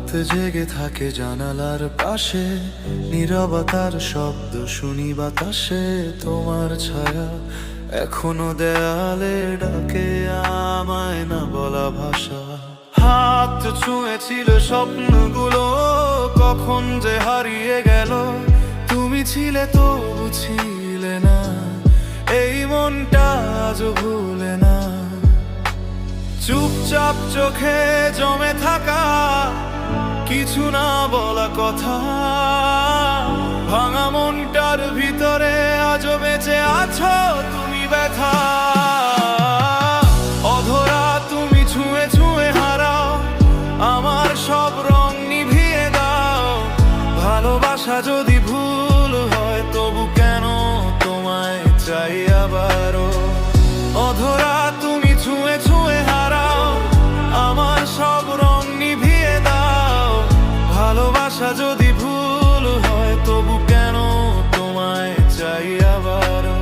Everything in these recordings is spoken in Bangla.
রাত জেগে থাকে জানালার পাশে, নীরবতার শব্দ শুনি বাতাসে। তোমার ছায়া এখনো দেয়ালে ডাকে আমায়, না বলা ভাষা। হাত ছুঁয়েছিল স্বপ্নগুলো, কখন যে হারিয়ে গেল। তুমি ছিলে তবু ছিলে না, এই মনটা আজও ভুলে না। চুপচাপ চোখে জমে থাকা কিছু না বলা কথা, ভাঙা মনটার ভিতরে আজও বেঁচে আছো তুমি ব্যথা। অধরা তুমি ছুঁয়ে ছুঁয়ে হারাও, আমার সব রং নিভিয়ে দাও। ভালোবাসা যদি ভুল হয় তবু কেন তোমায় চাই আবারও। অধরা তুমি ছুঁয়ে ছুঁয়ে হারাও, আমার সব রং নিভিয়ে দাও। ভালোবাসা যদি ভুল হয় তবু কেন তোমায় চাই আবারও।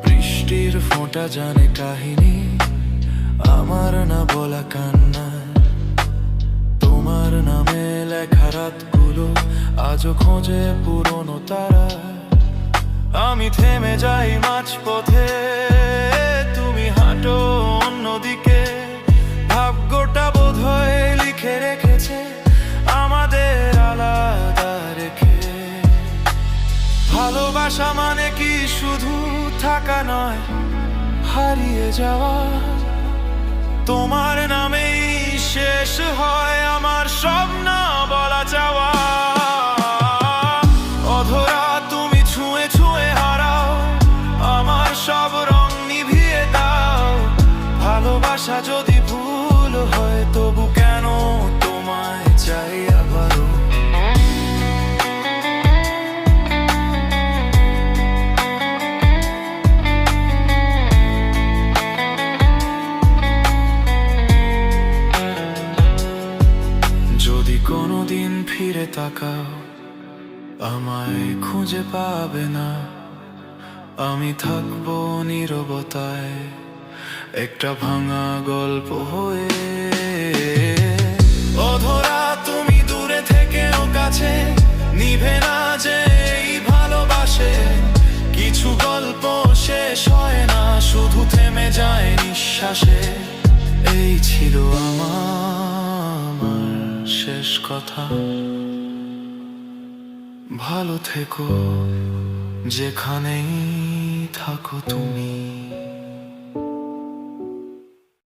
বৃষ্টির ফোঁটা জানে কাহিনী আমার না বলা কান্নায়। তোমার নামে লেখা রাতগুলো আজও খোঁজে পুরনো তারা। আমি থেমে যাই মাঝপথে, তুমি হাঁটো অন্যদিকে। ভাগ্যটা বোধহয় লিখে রেখেছে আমাদের আলাদা রেখে। ভালোবাসা মানে কি শুধু থাকা নয়, হারিয়ে যাওয়া। তোমার নামেই শেষ হয় আমার সব না বলা চাওয়া। অধরা তুমি ছুঁয়ে ছুঁয়ে হারাও, আমার সব রং নিভিয়ে দাও। ভালোবাসা যদি ভুল হয় তবু কেন তোমায় চাই আবারও। যদি কোনোদিন ফিরে তাকাও আমায় খুঁজে পাবে না, আমি থাকবো নীরবতায় একটা ভাঙা গল্প হয়ে। অধরা তুমি দূরে থেকেও কাছে, নিভে না যে এই ভালোবাসে। কিছু গল্প শেষ হয় না, শুধু থেমে যায় নিঃশ্বাসে। এই ছিল আমার শেষ কথা, ভালো থেকো যেখানেই থাকো তুমি।